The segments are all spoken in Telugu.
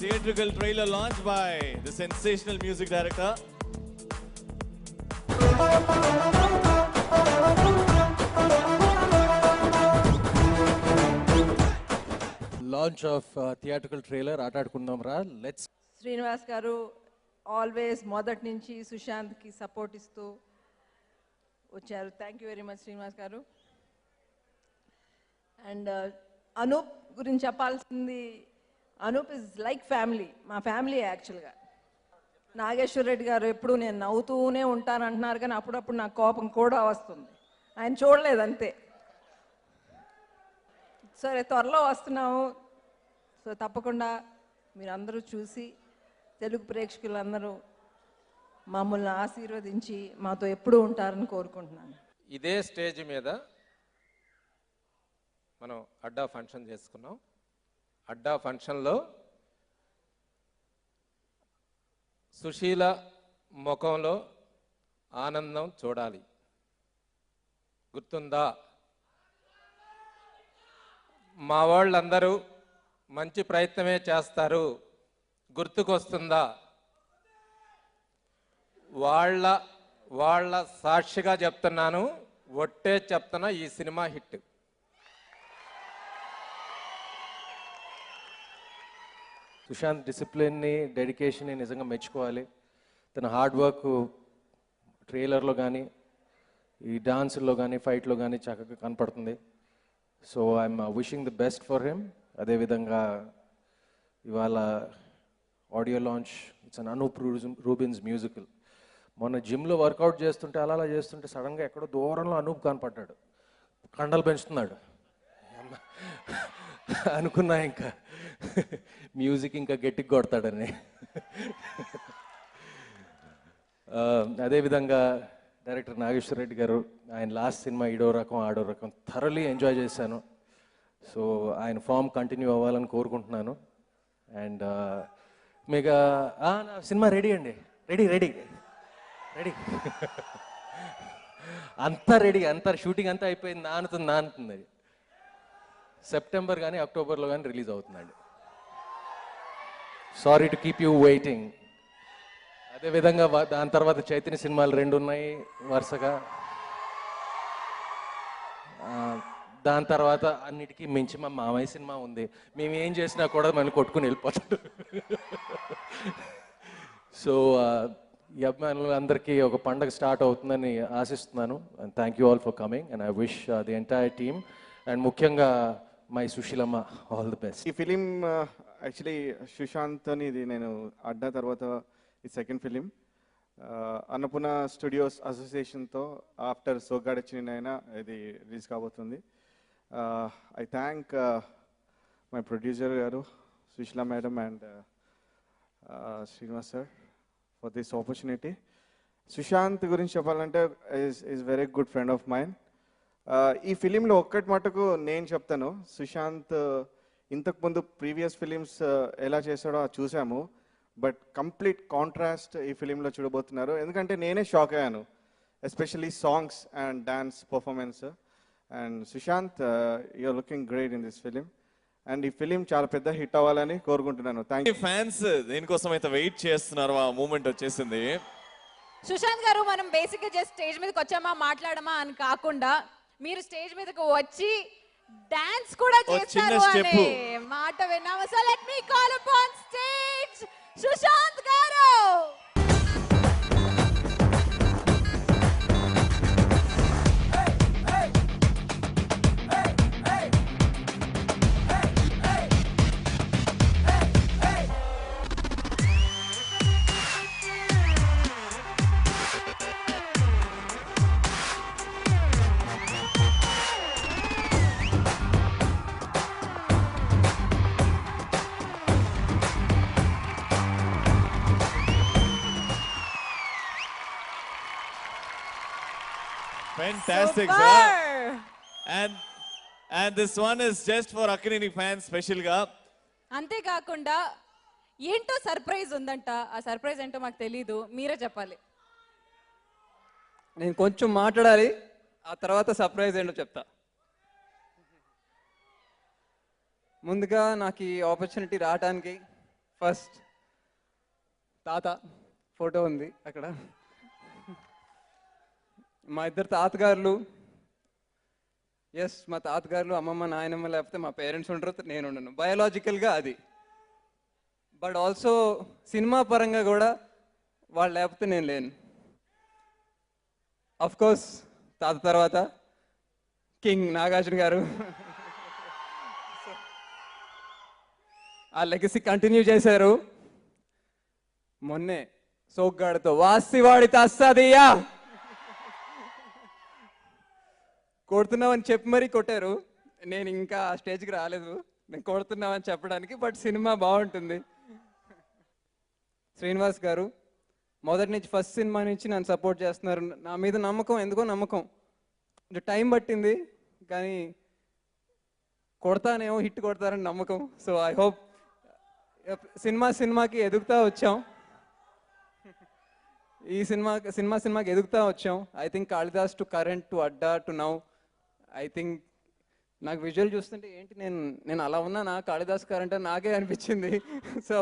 Theatrical trailer launched by the sensational music director. Launch of theatrical trailer ఆటాడుకుందాం రా. Let's. శ్రీనివాస్ గారు ఆల్వేస్ మొదటి నుంచి సుశాంత్కి సపోర్ట్ ఇస్తూ వచ్చారు. Thank you very much Srinivas గారు. అండ్ అనూప్ గురించి చెప్పాల్సింది, అనూప్ ఇస్ లైక్ ఫ్యామిలీ, మా ఫ్యామిలీ యాక్చువల్గా. నాగేశ్వర రెడ్డి గారు ఎప్పుడు నేను నవ్వుతూనే ఉంటాను అంటున్నారు, కానీ అప్పుడప్పుడు నాకు కోపం కూడా వస్తుంది. ఆయన చూడలేదు అంతే. సరే, త్వరలో వస్తున్నాము. సో తప్పకుండా మీరందరూ చూసి తెలుగు ప్రేక్షకులందరూ మమ్మల్ని ఆశీర్వదించి మాతో ఎప్పుడూ ఉంటారని కోరుకుంటున్నాను. ఇదే స్టేజ్ మీద మనం అడ్డా ఫంక్షన్ చేసుకున్నాం. అడ్డా ఫంక్షన్లో సుశీల ముఖంలో ఆనందం చూడాలి. గుర్తుందా? మా వాళ్ళందరూ మంచి ప్రయత్నమే చేస్తారు, గుర్తుకొస్తుందా? వాళ్ళ సాక్షిగా చెప్తున్నాను, ఒట్టే చెప్తున్నా, ఈ సినిమా హిట్. సుశాంత్ డిసిప్లిన్ని, డెడికేషన్ని నిజంగా మెచ్చుకోవాలి. తన హార్డ్ వర్క్ ట్రైలర్లో కానీ, ఈ డాన్స్లో కానీ, ఫైట్లో కానీ చక్కగా కనపడుతుంది. So I'm wishing the best for him. అదేవిధంగా ఇవాళ audio launch, it's an Anoop Rubens musical. మొన్న జిమ్లో వర్కౌట్ చేస్తుంటే అలా చేస్తుంటే సడన్గా ఎక్కడో దూరంలో అనూప్ కనపడ్డాడు, కండలు పెంచుతున్నాడు. అనుకున్నా ఇంకా మ్యూజిక్ ఇంకా గట్టిగా కొడతాడని. అదేవిధంగా డైరెక్టర్ నాగేశ్వర రెడ్డి గారు, ఆయన లాస్ట్ సినిమా ఈడో రకం ఆడో రకం థరలీ ఎంజాయ్ చేశాను. సో ఆయన ఫామ్ కంటిన్యూ అవ్వాలని కోరుకుంటున్నాను. అండ్ మీకు నా సినిమా రెడీ అండి, రెడీ రెడీ రెడీ అంతా రెడీ, అంతా షూటింగ్ అంతా అయిపోయింది. నానుతుంది అది. సెప్టెంబర్ కానీ అక్టోబర్లో కానీ రిలీజ్ అవుతుందండి. Sorry to keep you waiting. అదేవిధంగా దాని తర్వాత చైతన్య సినిమాలు 2 ఉన్నాయి వరుసగా. దాని తర్వాత అన్నిటికీ మించి మా మామయ్య సినిమా ఉంది. మేము ఏం చేసినా కూడా మనం కొట్టుకుని వెళ్ళిపోతాడు. సో ఈ అభిమానులందరికీ ఒక పండగ స్టార్ట్ అవుతుందని ఆశిస్తున్నాను. And thank you all for coming and I wish the entire team and ముఖ్యంగా my Sushilamma all the best. ఈ ఫిలిం యాక్చువల్లీ సుశాంత్ అని, ఇది నేను అడ్డా తర్వాత ఈ సెకండ్ ఫిలిం అన్నపూర్ణ స్టూడియోస్ అసోసియేషన్తో ఆఫ్టర్ సోగ్గాడొచ్చినైనా ఇది రిలీజ్ కాబోతుంది. ఐ థ్యాంక్ మై ప్రొడ్యూసర్ గారు Sushila madam and Srinivas sir for this opportunity. Sushanth గురించి చెప్పాలంటే is very good friend of mine. ఈ ఫిలింలో ఒక్కటి మటుకు నేను చెప్తాను, సుశాంత్ ఇంతకుముందు ప్రీవియస్ ఫిలిమ్స్ ఎలా చేశాడో అది చూసాము, బట్ కంప్లీట్ కాంట్రాస్ట్ ఈ ఫిలింలో చూడబోతున్నారు. ఎందుకంటే నేనే షాక్ అయ్యాను, especially songs and dance performance. And Sushanth, you're looking great in this film and ఈ ఫిలిం చాలా పెద్ద హిట్ అవ్వాలని కోరుకుంటున్నాను. Thank you. ఫ్యాన్స్ దేనికోసం అయితే వెయిట్ చేస్తున్నారు, ఆ మూమెంట్ వచ్చేసింది. సుశాంత్ గారు, మనం బేసిక్గా జస్ట్ స్టేజ్ మీదకి వచ్చామా మాట్లాడమా అని కాకుండా మీరు స్టేజ్ మీదకి వచ్చి డాన్స్ కూడా చేస్తారు అనే మాట విన్నాము. So let me call upon stage Sushanth garu. Fantastic, sir. And this one is just for Akkineni fans special ga. అంతే కాకుండా ఏంటో సర్ప్రైజ్ ఉందంట. ఆ సర్ప్రైజ్ ఏంటో మాకు తెలీదు, మీరే చెప్పాలి. నేను కొంచెం మాట్లాడాలి, ఆ తర్వాత సర్ప్రైజ్ ఏంటో చెప్తా. ముందుగా నాకు ఈ ఆపర్చునిటీ రావడానికి ఫస్ట్ తాత ఫోటో ఉంది అక్కడ. మా ఇద్దరు తాతగారులు, ఎస్ మా తాతగారులు, అమ్మమ్మ నాయనమ్మ లేకపోతే మా పేరెంట్స్ ఉండరు, నేను ఉండను, బయాలజికల్గా అది. బట్ ఆల్సో సినిమా పరంగా కూడా వాళ్ళు లేకపోతే నేను లేను. అఫ్ కోర్స్ తాత తర్వాత కింగ్ నాగార్జున గారు ఆ లెగసీ కంటిన్యూ చేశారు. మొన్నే సోగ్గాడితో వాసివాడి తస్సదియా కొడుతున్నామని చెప్పి మరీ కొట్టారు. నేను ఇంకా ఆ స్టేజ్కి రాలేదు నేను కొడుతున్నామని చెప్పడానికి, బట్ సినిమా బాగుంటుంది. శ్రీనివాస్ గారు మొదటి నుంచి ఫస్ట్ సినిమా నుంచి నన్ను సపోర్ట్ చేస్తున్నారు. నా మీద నమ్మకం, ఎందుకో నమ్మకం. టైం పట్టింది కానీ కొడతానేమో, హిట్ కొడతారని నమ్మకం. సో ఐ హోప్ సినిమాకి ఎదుగుతా వచ్చాం. ఈ సినిమాకి ఎదుగుతా వచ్చాం. I think Kalidas to current to Adda to now. I think నాకు విజువల్ చూస్తుంటే ఏంటి నేను అలా ఉన్నా కాళిదాస్ కరెంట్ అని నాకే అనిపించింది. సో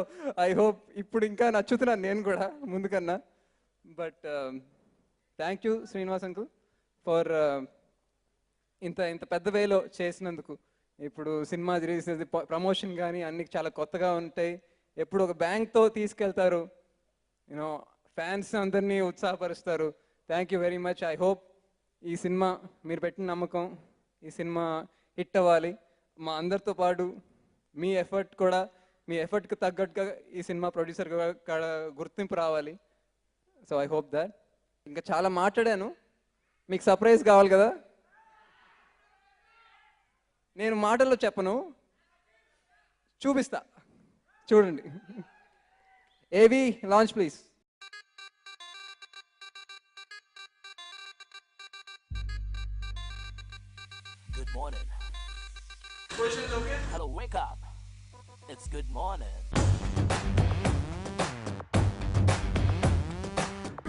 ఐ హోప్ ఇప్పుడు ఇంకా నచ్చుతున్నాను నేను కూడా ముందు కన్నా. But thank you Srinivas uncle for ఇంత పెద్ద వేలో చేసినందుకు. ఇప్పుడు సినిమా రిలీజ్ ప్రమోషన్ కానీ అన్ని చాలా కొత్తగా ఉంటాయి. ఎప్పుడు ఒక బ్యాంక్తో తీసుకెళ్తారు, యూనో ఫ్యాన్స్ అందరినీ ఉత్సాహపరుస్తారు. Thank you very much. I hope ఈ సినిమా మీరు పెట్టిన నమ్మకం, ఈ సినిమా హిట్ అవ్వాలి. మా అందరితో పాటు మీ ఎఫర్ట్కి తగ్గట్టుగా ఈ సినిమా ప్రొడ్యూసర్ గుర్తింపు రావాలి. So I hope that. ఇంకా చాలా మాట్లాడాను, మీకు సర్ప్రైజ్ కావాలి కదా. నేను మాటల్లో చెప్పను, చూపిస్తా, చూడండి. ఏవి launch please. Good morning. Hello, wake up. It's good morning.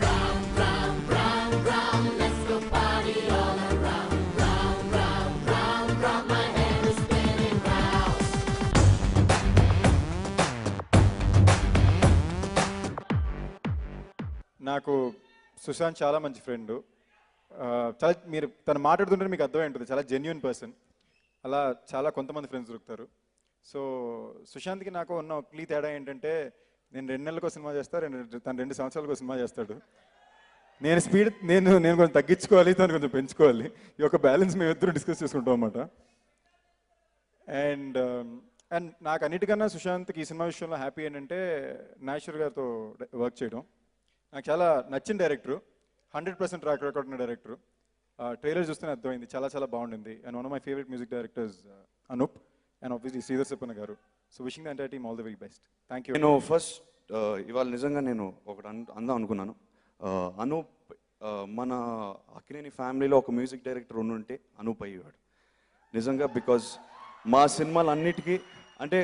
Round, round, round, round, let's go party all around. Round, round, round, round, my head is spinning round. నాకు సుశాంత్ చాలా మంచి ఫ్రెండ్. చాలా మీరు తను మాట్లాడుతుంటే మీకు అర్థమై ఉంటుంది, చాలా జెన్యున్ పర్సన్. అలా చాలా కొంతమంది ఫ్రెండ్స్ దొరుకుతారు. సో సుశాంత్కి నాకు ఉన్న క్లీ తేడా ఏంటంటే, నేను 2 నెలలకు సినిమా చేస్తాను, తను 2 సంవత్సరాలకు సినిమా చేస్తాడు. నేను కొంచెం తగ్గించుకోవాలి, తను కొంచెం పెంచుకోవాలి. ఈ యొక్క బ్యాలెన్స్ మేము ఇద్దరు డిస్కస్ చేసుకుంటాం అన్నమాట. అండ్ నాకు అన్నిటికన్నా సుశాంత్కి ఈ సినిమా విషయంలో హ్యాపీ ఏంటంటే నాగేశ్వర్ గారితో వర్క్ చేయడం. నాకు చాలా నచ్చిన డైరెక్టరు, 100% ట్రాక్ రికార్డ్ ఉన్న డైరెక్టరు. ట్రైలర్ చూస్తేనే అర్థమైంది, చాలా చాలా బాగుండింది. And one of my favourite music directors Anoop, and obviously Sridhar Sippanna గారు. So wishing the entire team all the very best. Thank you. నేను ఫస్ట్ ఇవాళ నిజంగా నేను ఒకటి అందాం అనుకున్నాను. అనూప్ మన అక్కినేని ఫ్యామిలీలో ఒక మ్యూజిక్ డైరెక్టర్ ఉండుంటే అనూప్ అయ్యేవాడు నిజంగా. బికాజ్ మా సినిమాలు అన్నిటికీ అంటే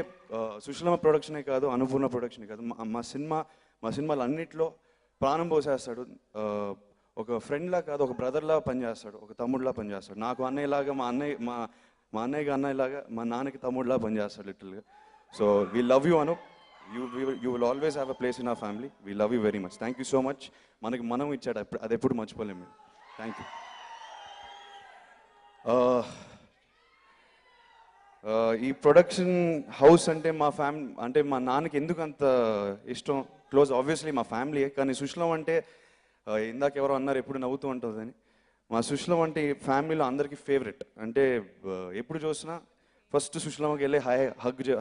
సుశీలమ ప్రొడక్షనే కాదు, అనుపూర్ణ ప్రొడక్షనే కాదు, మా సినిమాలు అన్నిటిలో ప్రాణం పోసేస్తాడు. ఒక ఫ్రెండ్లా కాదు, ఒక బ్రదర్లా పనిచేస్తాడు, ఒక తమ్ముడులా పనిచేస్తాడు. నాకు అన్నయ్యలాగా, మా అన్నయ్యకి అన్నయ్యలాగా, మా నాన్నకి తమ్ముడులా పనిచేస్తాడు లిటిల్గా. So we love you Anoop. You will always have a place in our family. We love you very much. Thank you so much. మనకి మనం ఇచ్చాడు, అది ఎప్పుడు మర్చిపోలేము మేము. Thank you. ఈ ప్రొడక్షన్ హౌస్ అంటే మా నాన్నకి ఎందుకు అంత ఇష్టం, క్లోజ్, ఆబ్వియస్లీ మా ఫ్యామిలీయే. కానీ సుశీలం అంటే ఇందాక ఎవరో అన్నారు ఎప్పుడు నవ్వుతూ ఉంటుందని. మా సుశీలం అంటే ఫ్యామిలీలో అందరికీ ఫేవరెట్. అంటే ఎప్పుడు చూసినా ఫస్ట్ సుశీలమ్మకి వెళ్ళి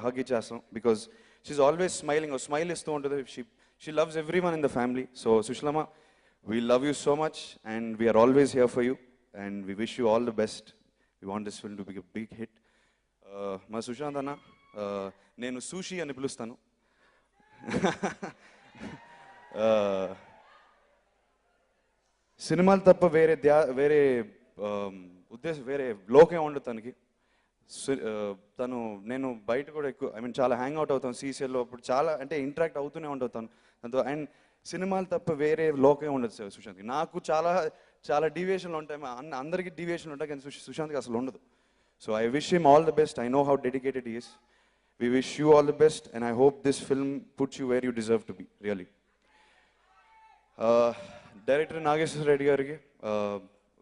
హగ్ ఇచ్చేస్తాం. Because she's always smiling, smile ఇస్తూ ఉంటుంది. She loves everyone in the family. So Sushilamma, we love you so much and we're always here for you and we wish you all the best. We want this film to be big hit. మా సుశాంత్ అన్న, నేను సూషి అని పిలుస్తాను. సినిమాలు తప్ప వేరే ఉద్దేశం, వేరే లోకం ఉండదు తనకి. నేను బయట కూడా ఎక్కువ చాలా హ్యాంగ్ అవుట్ అవుతాను సీసీఎల్లో. అప్పుడు చాలా అంటే ఇంటరాక్ట్ అవుతూనే ఉంటాను దాంతో. అండ్ సినిమాలు తప్ప వేరే లోకం ఉండదు సుశాంత్కి. నాకు చాలా డీవియేషన్లు ఉంటాయి, అందరికీ డీవియేషన్లు ఉంటాయి, కానీ సుశాంత్కి అసలు ఉండదు. So I wish him all the best. I know how dedicated he is We wish you all the best, and I hope this film puts you where you deserve to be, really. Director Nageshwar Reddy గారికి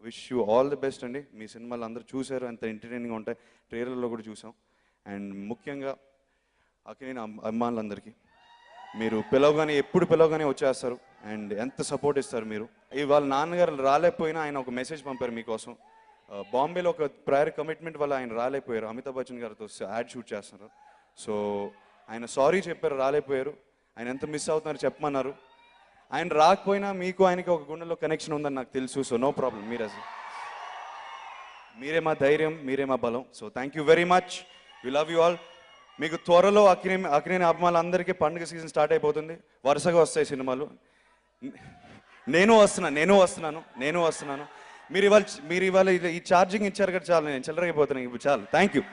wish you all the best అండి. మీ సినిమాలు అందరూ చూశారు, ఎంత ఎంటర్టైనింగ్గా ఉంటాయి, ట్రైలర్లో కూడా చూసాం. అండ్ ముఖ్యంగా అక్కినేని అభిమానులందరికీ మీరు ఎప్పుడు పిలవగానే వచ్చేస్తారు అండ్ ఎంత సపోర్ట్ ఇస్తారు మీరు. ఇవాళ నాన్నగారు రాలేకపోయినా ఆయన ఒక మెసేజ్ పంపారు మీకోసం. బాంబేలో ఒక ప్రయర్ కమిట్మెంట్ వల్ల ఆయన రాలేకపోయారు, అమితాబ్ బచ్చన్ గారితో యాడ్ షూట్ చేస్తున్నారు. సో ఆయన సారీ చెప్పారు, రాలేకపోయారు. ఆయన ఎంత మిస్ అవుతున్నారు చెప్పమన్నారు. ఆయన రాకపోయినా మీకు ఆయనకి ఒక గుండెలో కనెక్షన్ ఉందని నాకు తెలుసు. సో నో ప్రాబ్లం, మీరే మా ధైర్యం, మీరే మా బలం. So thank you very much, we love you all. మీకు త్వరలో అక్కినేని అభిమానులందరికీ పండుగ సీజన్ స్టార్ట్ అయిపోతుంది, వరుసగా వస్తాయి సినిమాలు. నేను వస్తున్నాను. మీరు ఇవాళ ఈ ఛార్జింగ్ ఇచ్చారు కదా, చాలు, నేను చిల్లరైపోతున్నాను ఇప్పుడు, చాలు. Thank you.